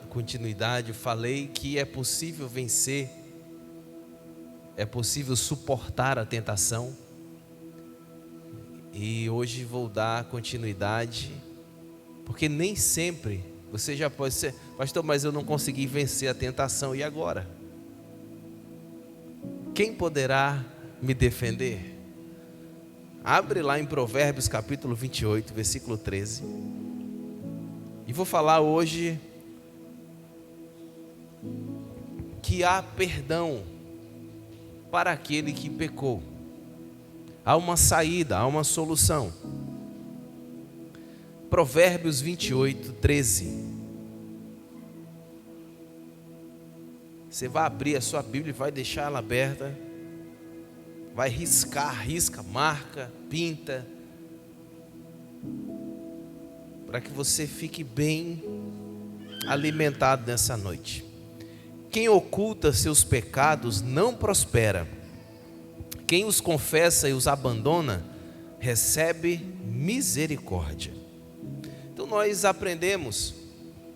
continuidade, eu falei que é possível vencer, é possível suportar a tentação. E hoje vou dar continuidade, porque nem sempre você já pode ser, pastor, mas eu não consegui vencer a tentação, e agora? Quem poderá me defender? Abre lá em Provérbios capítulo 28, versículo 13. E vou falar hoje que há perdão para aquele que pecou. Há uma saída, há uma solução. Provérbios 28, 13. Você vai abrir a sua Bíblia e vai deixar ela aberta. Vai riscar, marca, pinta. Para que você fique bem alimentado nessa noite. Quem oculta seus pecados não prospera. Quem os confessa e os abandona, recebe misericórdia. Então nós aprendemos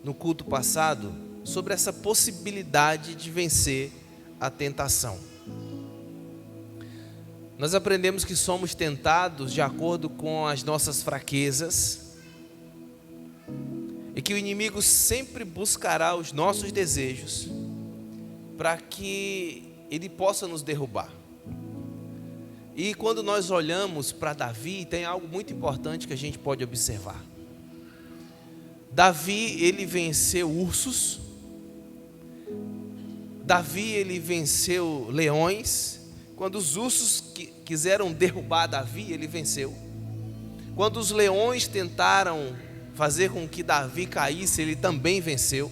no culto passado sobre essa possibilidade de vencer a tentação. Nós aprendemos que somos tentados de acordo com as nossas fraquezas e que o inimigo sempre buscará os nossos desejos para que ele possa nos derrubar. E quando nós olhamos para Davi, tem algo muito importante que a gente pode observar. Davi, ele venceu ursos. Davi, ele venceu leões. Quando os ursos quiseram derrubar Davi, ele venceu. Quando os leões tentaram fazer com que Davi caísse, ele também venceu.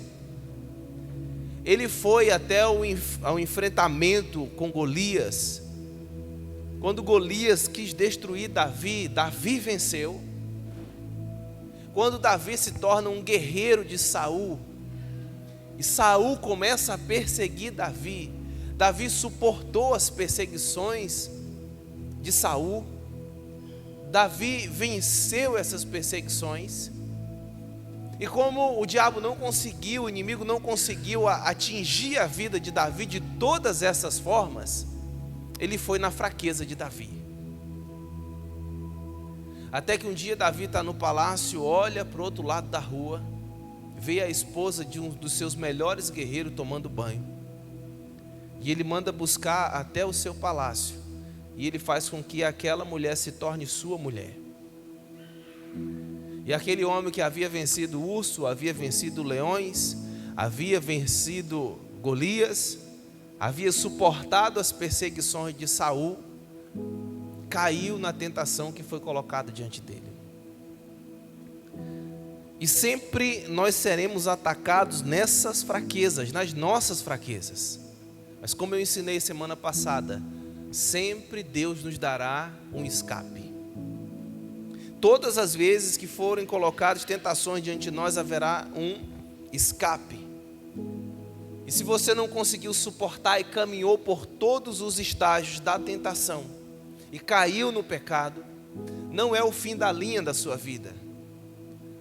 Ele foi até ao enfrentamento com Golias. Quando Golias quis destruir Davi, Davi venceu. Quando Davi se torna um guerreiro de Saul, e Saul começa a perseguir Davi, Davi suportou as perseguições de Saul. Davi venceu essas perseguições. E como o diabo não conseguiu, o inimigo não conseguiu atingir a vida de Davi de todas essas formas, ele foi na fraqueza de Davi. Até que um dia Davi está no palácio, olha para o outro lado da rua, vê a esposa de um dos seus melhores guerreiros tomando banho. E ele manda buscar até o seu palácio. E ele faz com que aquela mulher se torne sua mulher. E aquele homem que havia vencido o urso, havia vencido leões, havia vencido Golias, havia suportado as perseguições de Saul, caiu na tentação que foi colocada diante dele. E sempre nós seremos atacados nessas fraquezas, nas nossas fraquezas. Mas como eu ensinei semana passada, sempre Deus nos dará um escape. Todas as vezes que forem colocadas tentações diante de nós, haverá um escape. E se você não conseguiu suportar e caminhou por todos os estágios da tentação e caiu no pecado, não é o fim da linha da sua vida.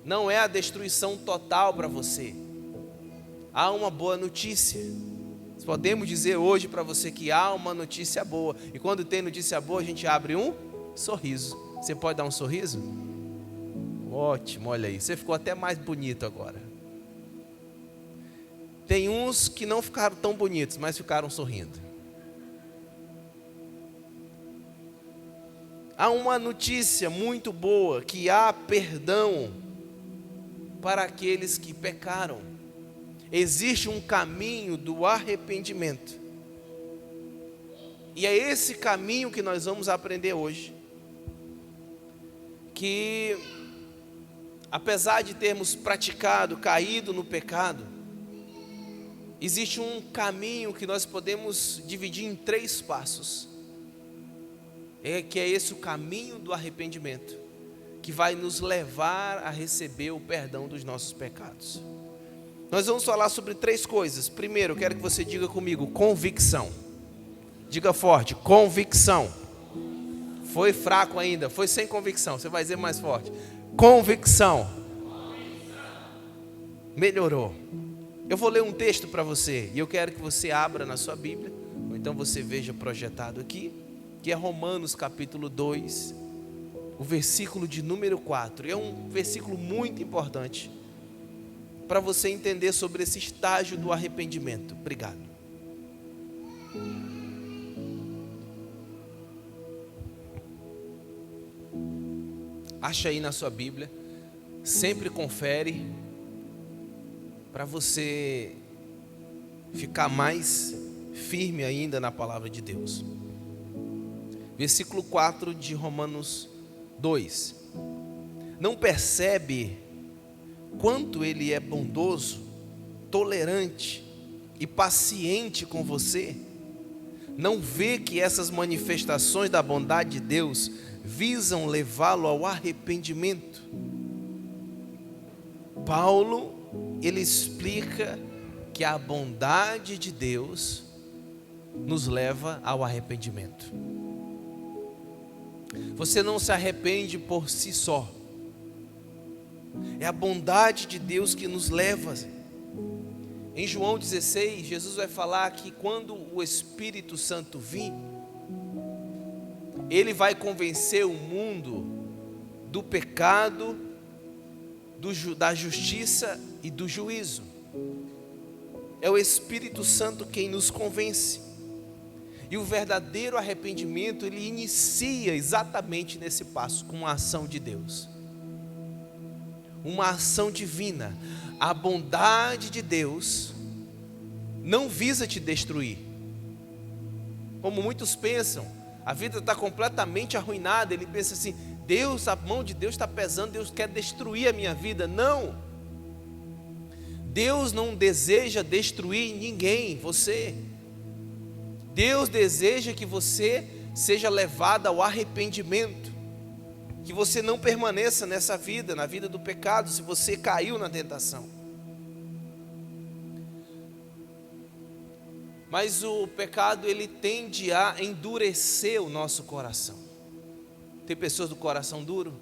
Não é a destruição total para você. Há uma boa notícia. Podemos dizer hoje para você que há uma notícia boa. E quando tem notícia boa, a gente abre um sorriso. Você pode dar um sorriso? Ótimo, olha aí. Você ficou até mais bonito agora. Tem uns que não ficaram tão bonitos, mas ficaram sorrindo. Há uma notícia muito boa, que há perdão para aqueles que pecaram. Existe um caminho do arrependimento. E é esse caminho que nós vamos aprender hoje. Que apesar de termos praticado, caído no pecado, existe um caminho que nós podemos dividir em 3 passos. Que é esse o caminho do arrependimento, que vai nos levar a receber o perdão dos nossos pecados. Nós vamos falar sobre 3 coisas. Primeiro, eu quero que você diga comigo, convicção. Diga forte, convicção. Foi fraco ainda, foi sem convicção. Você vai dizer mais forte. Convicção. Melhorou. Eu vou ler um texto para você e eu quero que você abra na sua Bíblia, ou então você veja projetado aqui, que é Romanos capítulo 2, o versículo de número 4. É um versículo muito importante para você entender sobre esse estágio do arrependimento. Obrigado. Acha aí na sua Bíblia, sempre confere para você ficar mais firme ainda na palavra de Deus. Versículo 4 de Romanos 2. Não percebe quanto Ele é bondoso, tolerante e paciente com você? Não vê que essas manifestações da bondade de Deus visam levá-lo ao arrependimento? Paulo, ele explica que a bondade de Deus nos leva ao arrependimento. Você não se arrepende por si só. É a bondade de Deus que nos leva. Em João 16, Jesus vai falar que quando o Espírito Santo vir, Ele vai convencer o mundo do pecado, da justiça e do juízo. É o Espírito Santo quem nos convence. E o verdadeiro arrependimento, ele inicia exatamente nesse passo, com uma ação de Deus. Uma ação divina. A bondade de Deus não visa te destruir. Como muitos pensam, a vida está completamente arruinada. Ele pensa assim: Deus, a mão de Deus está pesando, Deus quer destruir a minha vida. Não. Deus não deseja destruir ninguém, você. Deus deseja que você seja levado ao arrependimento, que você não permaneça nessa vida, na vida do pecado, se você caiu na tentação. Mas o pecado, ele tende a endurecer o nosso coração. Tem pessoas do coração duro?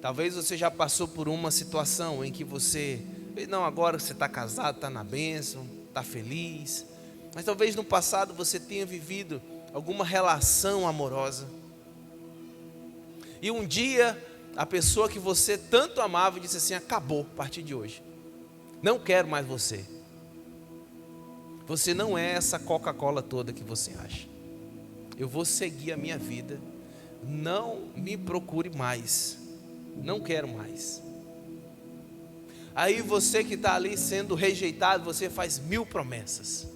Talvez você já passou por uma situação em que você, não, agora você está casado, está na bênção, está feliz, mas talvez no passado você tenha vivido alguma relação amorosa, e um dia a pessoa que você tanto amava disse assim: acabou a partir de hoje, não quero mais você. Você não é essa Coca-Cola toda que você acha. Eu vou seguir a minha vida, não me procure mais, não quero mais. Aí você que está ali sendo rejeitado, você faz 1000 promessas.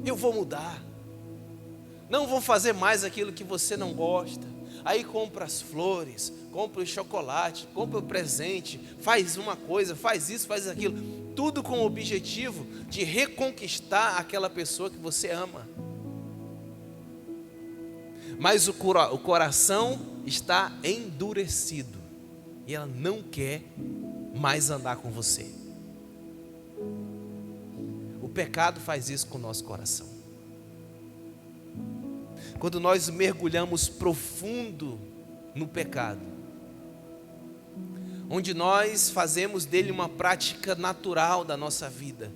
Eu vou mudar, não vou fazer mais aquilo que você não gosta. Aí compra as flores, compra o chocolate, compra o presente, faz uma coisa, faz isso, faz aquilo, tudo com o objetivo de reconquistar aquela pessoa que você ama. Mas o coração está endurecido e ela não quer mais andar com você. O pecado faz isso com o nosso coração. Quando nós mergulhamos profundo no pecado, onde nós fazemos dele uma prática natural da nossa vida,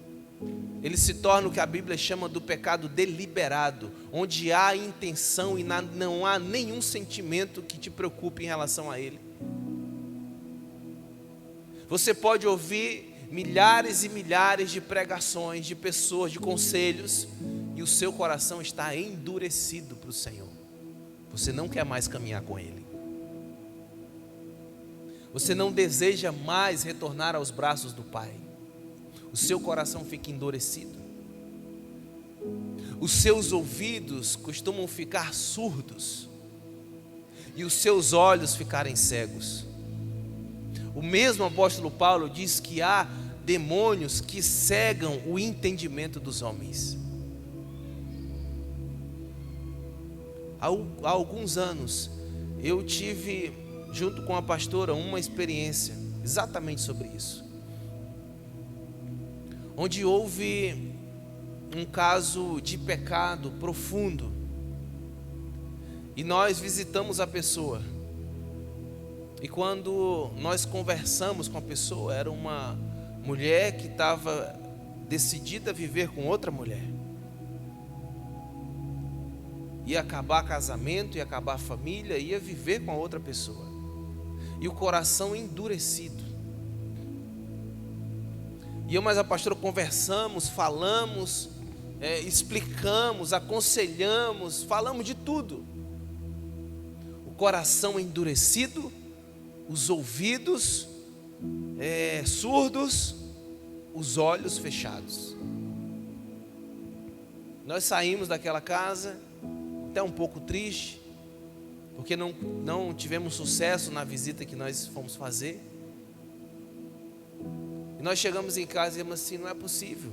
ele se torna o que a Bíblia chama do pecado deliberado, onde há intenção e não há nenhum sentimento que te preocupe em relação a ele. Você pode ouvir milhares e milhares de pregações, de pessoas, de conselhos, e o seu coração está endurecido para o Senhor. Você não quer mais caminhar com Ele. Você não deseja mais retornar aos braços do Pai. O seu coração fica endurecido. Os seus ouvidos costumam ficar surdos e os seus olhos ficarem cegos. O mesmo apóstolo Paulo diz que há demônios que cegam o entendimento dos homens. Há alguns anos eu tive, junto com a pastora, uma experiência exatamente sobre isso, onde houve um caso de pecado profundo, e nós visitamos a pessoa, e quando nós conversamos com a pessoa, era uma mulher que estava decidida a viver com outra mulher. Ia acabar casamento, ia acabar a família, ia viver com a outra pessoa. E o coração endurecido. E eu mais a pastora conversamos, falamos, explicamos, aconselhamos, falamos de tudo. O coração endurecido, os ouvidos surdos, os olhos fechados. Nós saímos daquela casa até um pouco triste, porque não tivemos sucesso na visita que nós fomos fazer. E nós chegamos em casa e dizemos assim: não é possível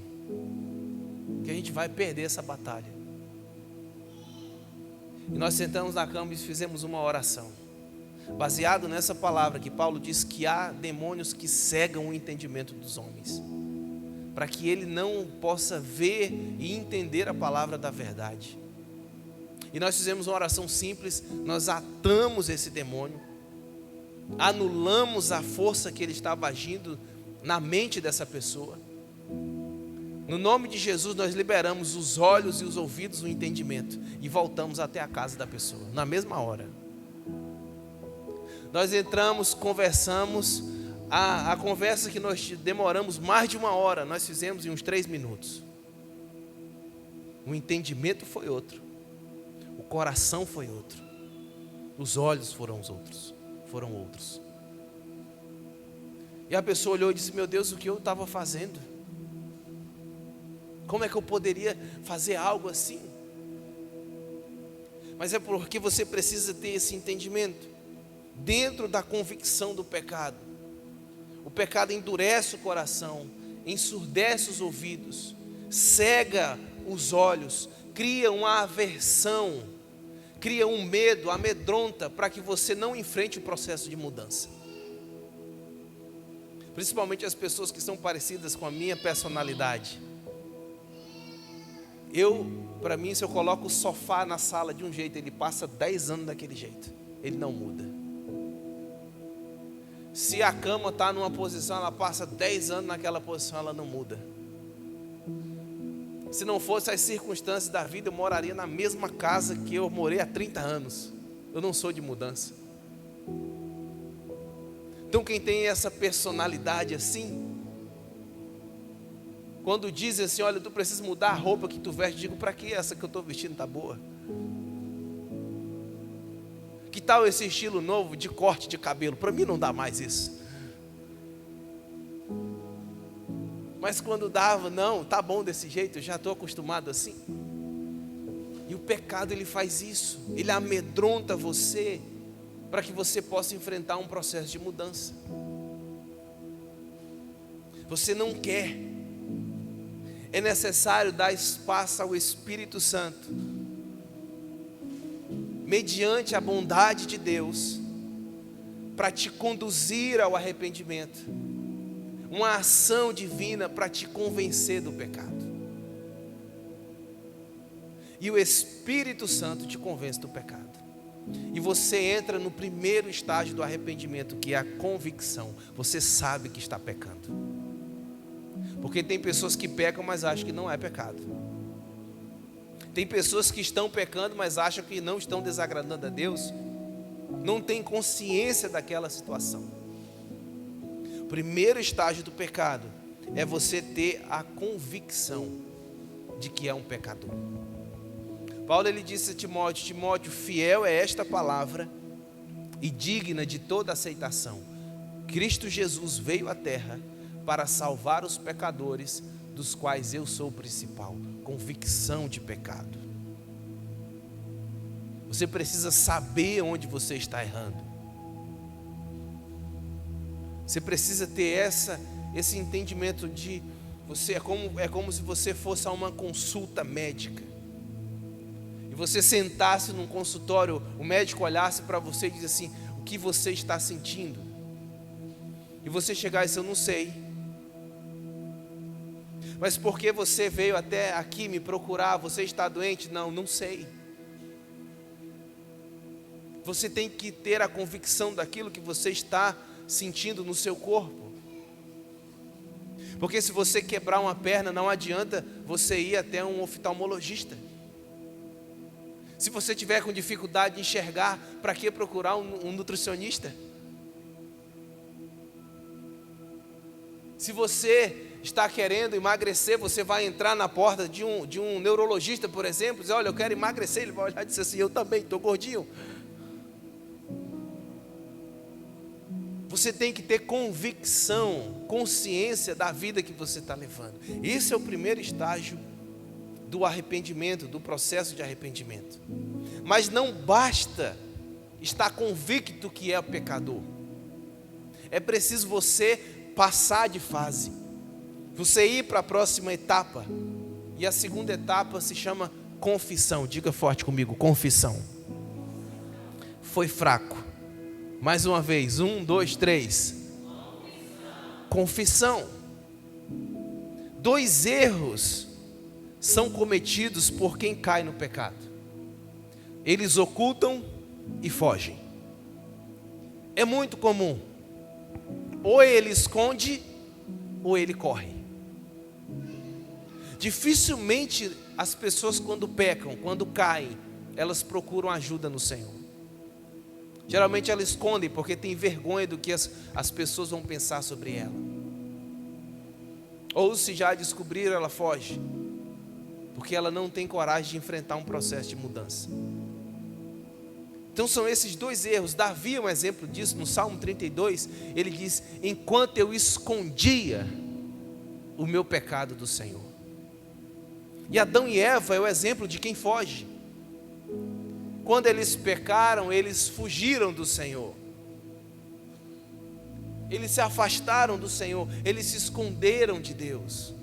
que a gente vai perder essa batalha. E nós sentamos na cama e fizemos uma oração, baseado nessa palavra que Paulo diz que há demônios que cegam o entendimento dos homens, para que ele não possa ver e entender a palavra da verdade. E nós fizemos uma oração simples, nós atamos esse demônio, anulamos a força que ele estava agindo na mente dessa pessoa. No nome de Jesus nós liberamos os olhos e os ouvidos, o entendimento, e voltamos até a casa da pessoa, na mesma hora. Nós entramos, conversamos, a conversa que nós demoramos mais de 1 hora, nós fizemos em uns 3 minutos. O entendimento foi outro, o coração foi outro, os olhos foram outros. E a pessoa olhou e disse: meu Deus, o que eu estava fazendo? Como é que eu poderia fazer algo assim? Mas é porque você precisa ter esse entendimento, dentro da convicção do pecado. O pecado endurece o coração, ensurdece os ouvidos, cega os olhos, cria uma aversão, cria um medo, amedronta, para que você não enfrente o processo de mudança. Principalmente as pessoas que são parecidas com a minha personalidade. Para mim, se eu coloco o sofá na sala de um jeito, ele passa 10 anos daquele jeito, ele não muda. Se a cama está numa posição, ela passa 10 anos naquela posição, ela não muda. Se não fosse as circunstâncias da vida, eu moraria na mesma casa que eu morei há 30 anos. Eu não sou de mudança. Então quem tem essa personalidade assim, quando dizem assim: olha, tu precisa mudar a roupa que tu veste, eu digo: para que essa que eu estou vestindo está boa? Que tal esse estilo novo de corte de cabelo? Para mim não dá mais isso. Mas quando dava, não, tá bom desse jeito, eu já estou acostumado assim. E o pecado, ele faz isso, ele amedronta você, para que você possa enfrentar um processo de mudança. Você não quer. É necessário dar espaço ao Espírito Santo, mediante a bondade de Deus, para te conduzir ao arrependimento, uma ação divina para te convencer do pecado. E o Espírito Santo te convence do pecado. E você entra no primeiro estágio do arrependimento, que é a convicção. Você sabe que está pecando. Porque tem pessoas que pecam, mas acham que não é pecado. Tem pessoas que estão pecando, mas acham que não estão desagradando a Deus. Não tem consciência daquela situação. O primeiro estágio do pecado é você ter a convicção de que é um pecador. Paulo, ele disse a Timóteo: Timóteo, fiel é esta palavra e digna de toda aceitação. Cristo Jesus veio à terra para salvar os pecadores, dos quais eu sou o principal. Convicção de pecado. Você precisa saber onde você está errando. Você precisa ter esse entendimento de você é como se você fosse a uma consulta médica. E você sentasse num consultório, o médico olhasse para você e disse assim: o que você está sentindo? E você chegar e dizer: eu não sei. Mas por que você veio até aqui me procurar? Você está doente? Não sei. Você tem que ter a convicção daquilo que você está sentindo no seu corpo. Porque se você quebrar uma perna, não adianta você ir até um oftalmologista. Se você tiver com dificuldade de enxergar, para que procurar um nutricionista? Se você está querendo emagrecer, você vai entrar na porta de um neurologista, por exemplo, e dizer, olha, eu quero emagrecer. Ele vai olhar e dizer assim, eu também, estou gordinho. Você tem que ter convicção, consciência da vida que você está levando. Esse é o primeiro estágio do arrependimento, do processo de arrependimento. Mas não basta estar convicto que é pecador. É preciso você passar de fase, você ir para a próxima etapa. E a segunda etapa se chama confissão. Diga forte comigo, confissão. Foi fraco. Mais uma vez, 1, 2, 3. Confissão. 2 erros são cometidos por quem cai no pecado. Eles ocultam e fogem. É muito comum. Ou ele esconde, ou ele corre. Dificilmente as pessoas quando pecam, quando caem, elas procuram ajuda no Senhor. Geralmente elas escondem porque tem vergonha do que as pessoas vão pensar sobre ela. Ou se já descobriram, ela foge, porque ela não tem coragem de enfrentar um processo de mudança. Então são esses 2 erros. Davi é um exemplo disso. No Salmo 32, ele diz, enquanto eu escondia o meu pecado do Senhor. E Adão e Eva é o exemplo de quem foge. Quando eles pecaram, eles fugiram do Senhor. Eles se afastaram do Senhor, eles se esconderam de Deus.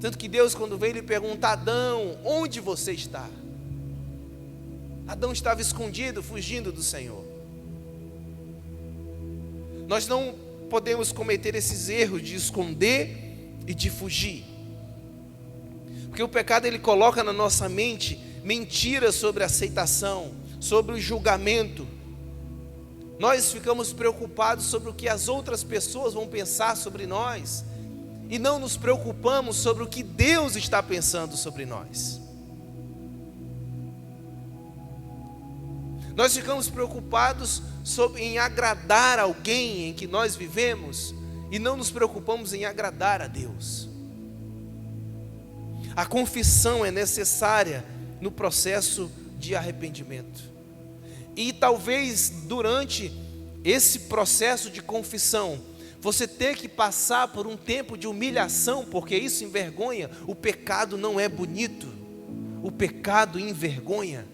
Tanto que Deus, quando veio, ele pergunta, Adão, onde você está? Adão estava escondido, fugindo do Senhor. Nós não podemos cometer esses erros de esconder e de fugir. Porque o pecado, ele coloca na nossa mente mentiras sobre a aceitação, sobre o julgamento. Nós ficamos preocupados sobre o que as outras pessoas vão pensar sobre nós, e não nos preocupamos sobre o que Deus está pensando sobre nós. Nós ficamos preocupados em agradar alguém em que nós vivemos, e não nos preocupamos em agradar a Deus. A confissão é necessária no processo de arrependimento. E talvez durante esse processo de confissão, você ter que passar por um tempo de humilhação, porque isso envergonha. O pecado não é bonito, o pecado envergonha.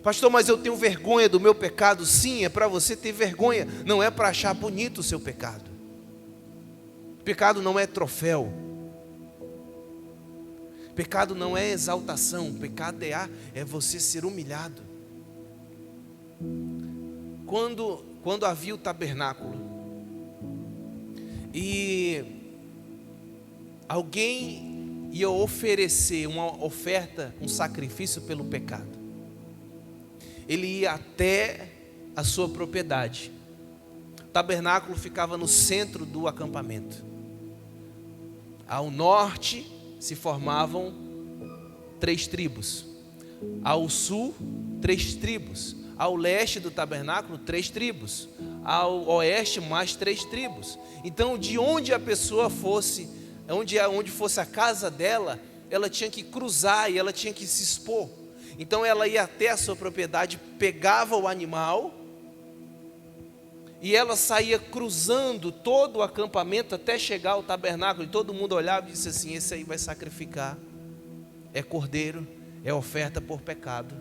Pastor, mas eu tenho vergonha do meu pecado. Sim, é para você ter vergonha, não é para achar bonito o seu pecado. Pecado não é troféu. Pecado não é exaltação, pecado é você ser humilhado. Quando havia o tabernáculo e alguém ia oferecer uma oferta, um sacrifício pelo pecado, ele ia até a sua propriedade. O tabernáculo ficava no centro do acampamento. Ao norte se formavam 3 tribos, ao sul 3 tribos, ao leste do tabernáculo 3 tribos, ao oeste mais 3 tribos. Então, de onde a pessoa fosse, onde fosse a casa dela, ela tinha que cruzar e ela tinha que se expor. Então ela ia até a sua propriedade, pegava o animal e ela saía cruzando todo o acampamento até chegar ao tabernáculo, e todo mundo olhava e disse assim, esse aí vai sacrificar, é cordeiro, é oferta por pecado,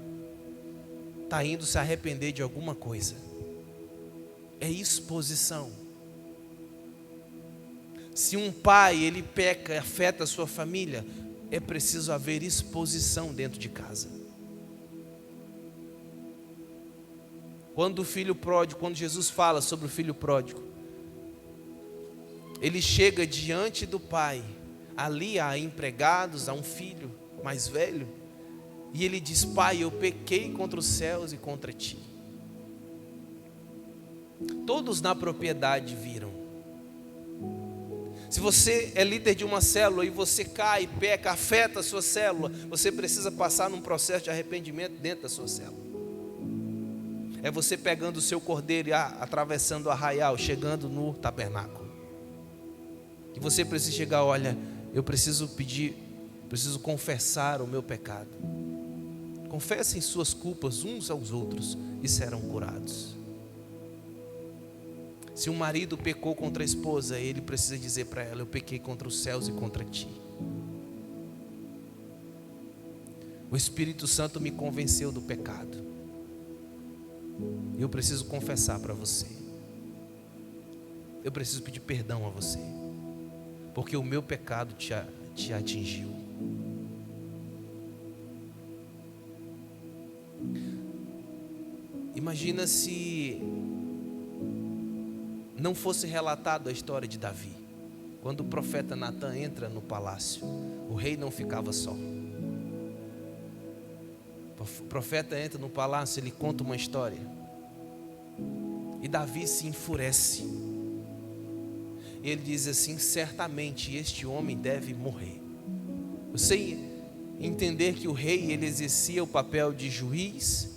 está indo se arrepender de alguma coisa. É exposição. Se um pai, ele peca, afeta a sua família, é preciso haver exposição dentro de casa. Quando o filho pródigo, quando Jesus fala sobre o filho pródigo, ele chega diante do pai, ali há empregados, há um filho mais velho, e ele diz, pai, eu pequei contra os céus e contra ti. Todos na propriedade viram. Se você é líder de uma célula e você cai, peca, afeta a sua célula, você precisa passar num processo de arrependimento dentro da sua célula. É você pegando o seu cordeiro e atravessando o arraial, chegando no tabernáculo. E você precisa chegar, olha, eu preciso confessar o meu pecado. Confessem suas culpas uns aos outros e serão curados. Se um marido pecou contra a esposa, ele precisa dizer para ela: eu pequei contra os céus e contra ti. O Espírito Santo me convenceu do pecado. Eu preciso confessar para você. Eu preciso pedir perdão a você, porque o meu pecado te atingiu. Imagina se não fosse relatado a história de Davi. Quando o profeta Natan entra no palácio, o rei não ficava só. O profeta entra no palácio, ele conta uma história. E Davi se enfurece. Ele diz assim: certamente este homem deve morrer. Você entender que o rei, ele exercia o papel de juiz,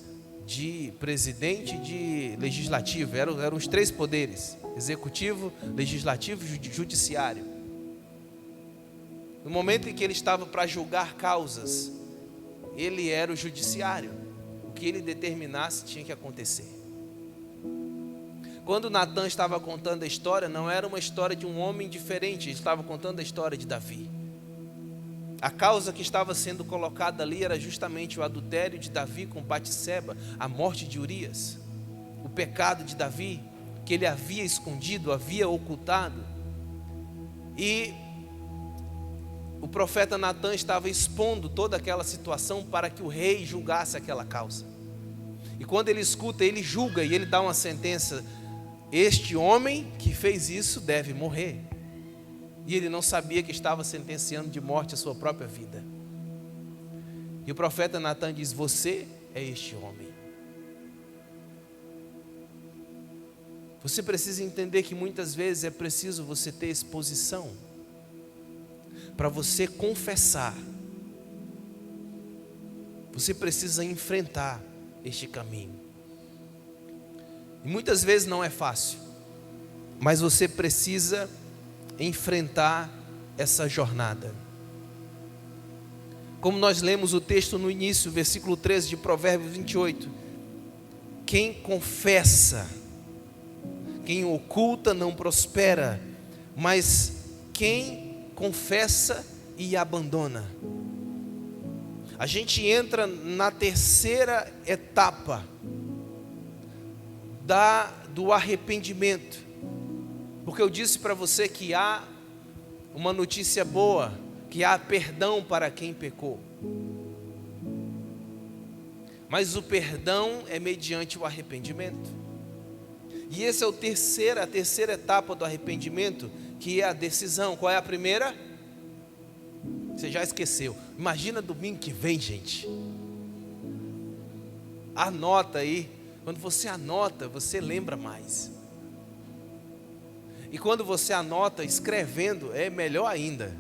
de presidente, de legislativo. Eram os três poderes: executivo, legislativo e judiciário. No momento em que ele estava para julgar causas, ele era o judiciário. O que ele determinasse tinha que acontecer. Quando Natan estava contando a história, não era uma história de um homem diferente, ele estava contando a história de Davi. A causa que estava sendo colocada ali era justamente o adultério de Davi com Batseba, a morte de Urias, o pecado de Davi, que ele havia escondido, havia ocultado. E o profeta Natan estava expondo toda aquela situação para que o rei julgasse aquela causa. E quando ele escuta, ele julga e ele dá uma sentença: este homem que fez isso deve morrer. E ele não sabia que estava sentenciando de morte a sua própria vida. E o profeta Natan diz: você é este homem. Você precisa entender que muitas vezes é preciso você ter exposição para você confessar. Você precisa enfrentar este caminho. E muitas vezes não é fácil, mas você precisa enfrentar essa jornada. Como nós lemos o texto no início, versículo 13 de Provérbios 28. Quem confessa, quem oculta não prospera, mas quem confessa e abandona. A gente entra na terceira etapa do arrependimento, porque eu disse para você que há uma notícia boa, que há perdão para quem pecou, mas o perdão é mediante o arrependimento. E essa é a terceira etapa do arrependimento, que é a decisão. Qual é a primeira? Você já esqueceu. Imagina domingo que vem, gente. Anota aí. Quando você anota, você lembra mais. E quando você anota escrevendo, é melhor ainda.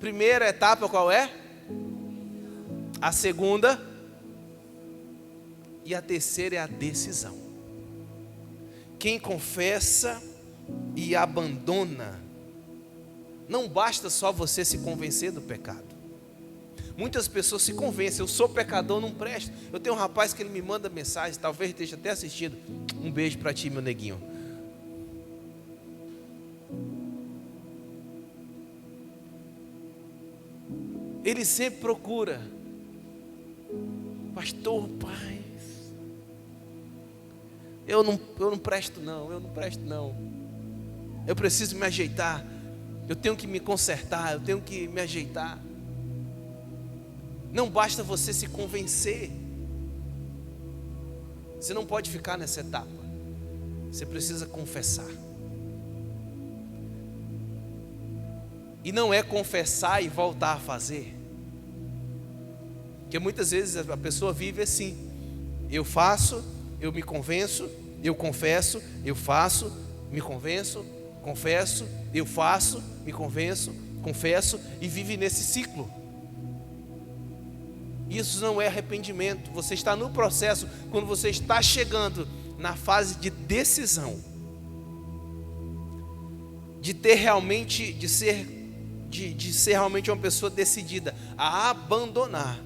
Primeira etapa qual é? A segunda. E a terceira é a decisão. Quem confessa e abandona. Não basta só você se convencer do pecado. Muitas pessoas se convencem: eu sou pecador, não presto. Eu tenho um rapaz que ele me manda mensagem, talvez esteja até assistindo. Um beijo para ti, meu neguinho. Ele sempre procura: pastor, pai, eu não presto não, eu preciso me ajeitar, eu tenho que me consertar, eu tenho que me ajeitar. Não basta você se convencer. Você não pode ficar nessa etapa. Você precisa confessar. E não é confessar e voltar a fazer. Porque muitas vezes a pessoa vive assim: eu faço, eu me convenço, eu confesso, eu faço, me convenço, confesso, eu faço, me convenço, confesso e vive nesse ciclo. Isso não é arrependimento. Você está no processo, quando você está chegando na fase de decisão, de ter realmente, de ser realmente uma pessoa decidida a abandonar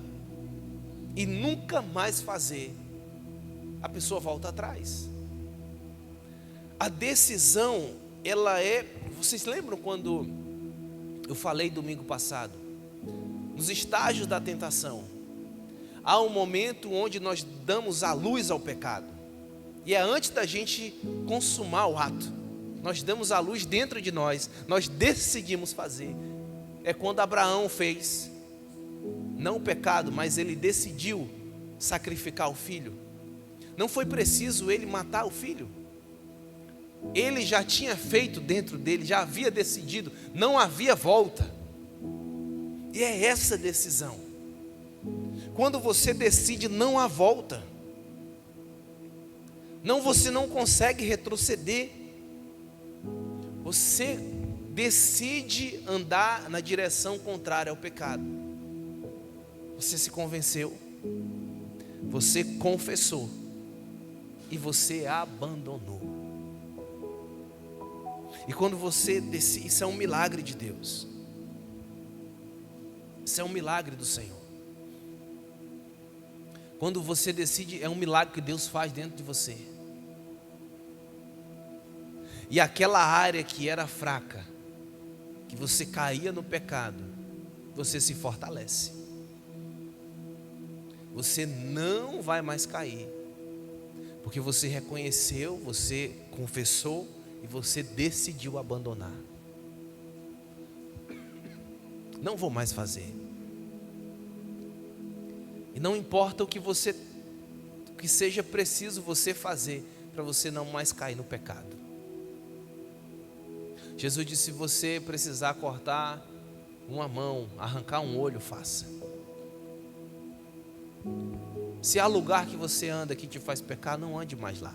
e nunca mais fazer, a pessoa volta atrás. A decisão, ela é, vocês lembram quando eu falei domingo passado, nos estágios da tentação, há um momento onde nós damos a luz ao pecado, e é antes da gente consumar o ato, nós damos a luz dentro de nós, nós decidimos fazer. É quando Abraão fez, não o pecado, mas ele decidiu sacrificar o filho. Não foi preciso ele matar o filho, ele já tinha feito dentro dele, já havia decidido, não havia volta. E é essa decisão, quando você decide, não há volta. Não, você não consegue retroceder. Você decide andar na direção contrária ao pecado. Você se convenceu, você confessou e você abandonou. E quando você decide, isso é um milagre de Deus. Isso é um milagre do Senhor. Quando você decide, é um milagre que Deus faz dentro de você. E aquela área que era fraca, que você caía no pecado, você se fortalece. Você não vai mais cair, porque você reconheceu, você confessou e você decidiu abandonar. Não vou mais fazer. E não importa o que seja preciso você fazer para você não mais cair no pecado. Jesus disse: se você precisar cortar uma mão, arrancar um olho, faça. Se há lugar que você anda que te faz pecar, não ande mais lá.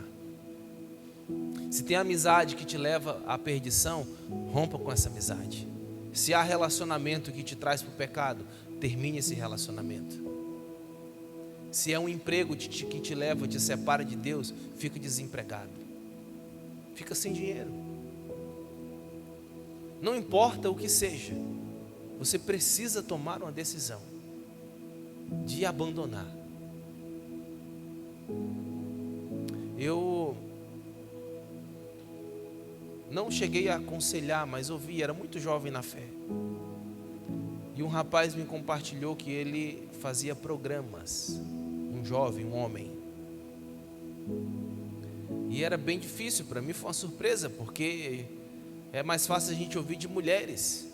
Se tem amizade que te leva à perdição, rompa com essa amizade. Se há relacionamento que te traz para o pecado, termine esse relacionamento. Se é um emprego que te leva, te separa de Deus, fica desempregado, fica sem dinheiro. Não importa o que seja, você precisa tomar uma decisão de abandonar. Eu não cheguei a aconselhar, mas ouvi, era muito jovem na fé. E um rapaz me compartilhou que ele fazia programas, um jovem, um homem. E era bem difícil, para mim foi uma surpresa, porque é mais fácil a gente ouvir de mulheres.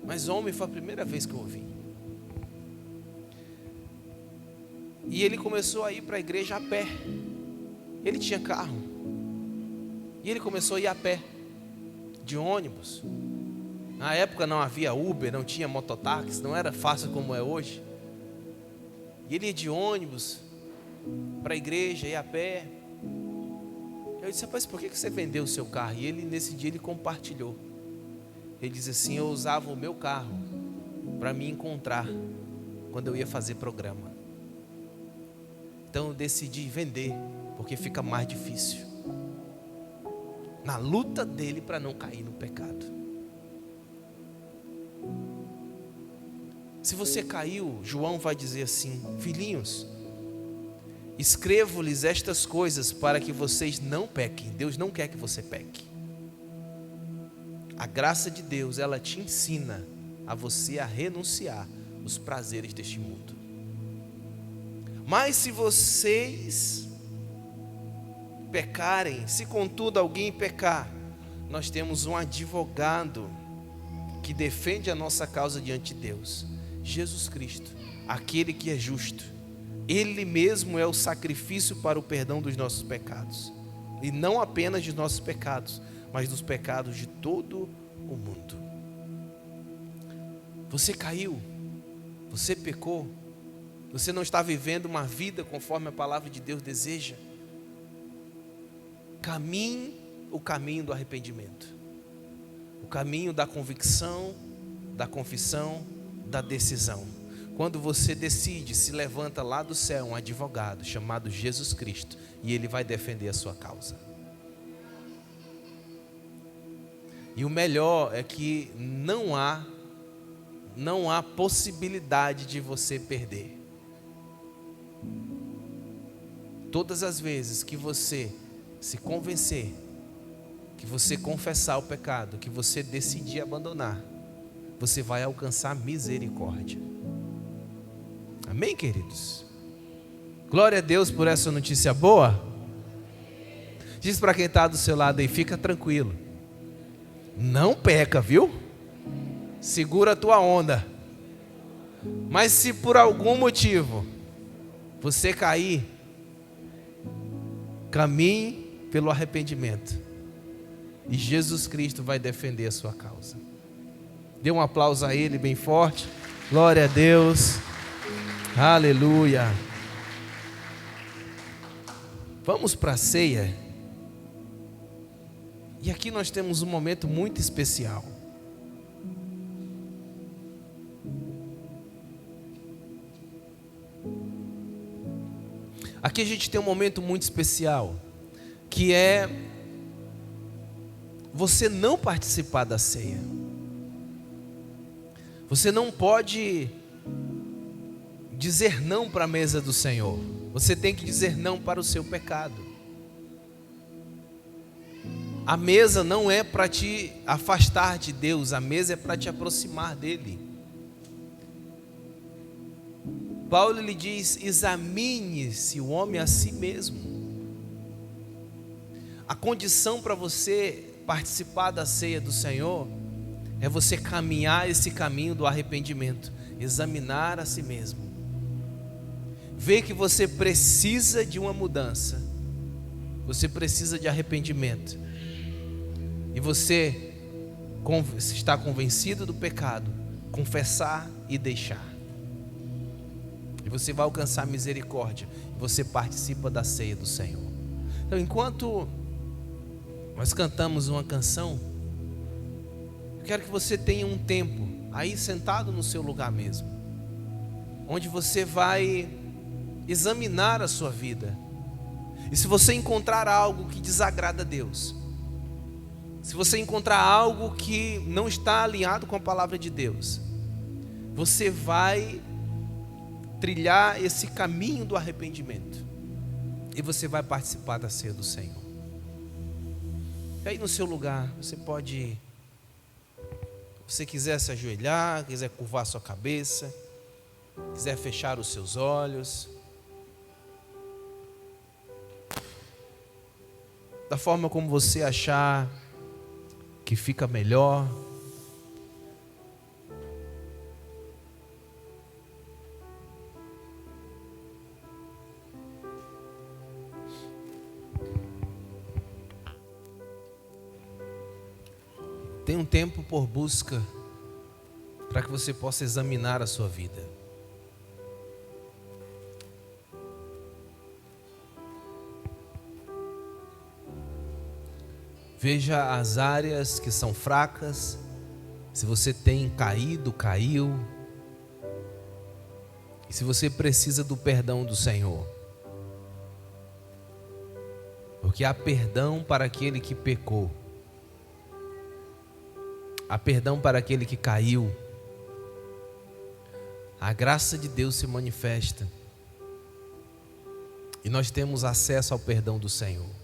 Mas homem foi a primeira vez que eu ouvi. E ele começou a ir para a igreja a pé. Ele tinha carro. E ele começou a ir a pé, de ônibus. Na época não havia Uber, não tinha mototáxi, não era fácil como é hoje. E ele ia de ônibus para a igreja, ia a pé. Eu disse: rapaz, por que você vendeu o seu carro? E ele, nesse dia, ele compartilhou. Ele diz assim: eu usava o meu carro para me encontrar quando eu ia fazer programa. Então eu decidi vender, porque fica mais difícil. Na luta dele para não cair no pecado. Se você caiu, João vai dizer assim: filhinhos, escrevo-lhes estas coisas para que vocês não pequem. Deus não quer que você peque. A graça de Deus, ela te ensina a você a renunciar os prazeres deste mundo. Mas se vocês pecarem, se contudo alguém pecar, nós temos um advogado que defende a nossa causa diante de Deus, Jesus Cristo, aquele que é justo. Ele mesmo é o sacrifício para o perdão dos nossos pecados, e não apenas dos nossos pecados, mas dos pecados de todo o mundo. Você caiu, você pecou, você não está vivendo uma vida conforme a palavra de Deus deseja. Caminhe o caminho do arrependimento, o caminho da convicção, da confissão, da decisão. Quando você decide, se levanta lá do céu um advogado chamado Jesus Cristo, e ele vai defender a sua causa. E o melhor é que não há possibilidade de você perder. Todas as vezes que você se convencer, que você confessar o pecado, que você decidir abandonar, você vai alcançar misericórdia. Amém, queridos? Glória a Deus por essa notícia boa. Diz para quem está do seu lado aí, fica tranquilo. Não peca, viu? Segura a tua onda. Mas se por algum motivo você cair, caminhe pelo arrependimento. E Jesus Cristo vai defender a sua causa. Dê um aplauso a Ele bem forte. Glória a Deus. Aleluia. Vamos para a ceia. E aqui nós temos um momento muito especial. Aqui a gente tem um momento muito especial, que é você não participar da ceia. Você não pode dizer não para a mesa do Senhor. Você tem que dizer não para o seu pecado. A mesa não é para te afastar de Deus, a mesa é para te aproximar dele. Paulo lhe diz: examine-se o homem a si mesmo. A condição para você participar da ceia do Senhor é você caminhar esse caminho do arrependimento, examinar a si mesmo, ver que você precisa de uma mudança, você precisa de arrependimento, e você está convencido do pecado, confessar e deixar, e você vai alcançar misericórdia, e você participa da ceia do Senhor. Então, enquanto nós cantamos uma canção, eu quero que você tenha um tempo aí sentado no seu lugar mesmo, onde você vai examinar a sua vida. E se você encontrar algo que desagrada a Deus, se você encontrar algo que não está alinhado com a palavra de Deus, você vai trilhar esse caminho do arrependimento, e você vai participar da ceia do Senhor. E aí no seu lugar, você pode, se você quiser se ajoelhar, quiser curvar sua cabeça, quiser fechar os seus olhos, da forma como você achar que fica melhor. Tem um tempo por busca para que você possa examinar a sua vida. Veja as áreas que são fracas, se você tem caído, caiu, e se você precisa do perdão do Senhor. Porque há perdão para aquele que pecou. Há perdão para aquele que caiu. A graça de Deus se manifesta. E nós temos acesso ao perdão do Senhor.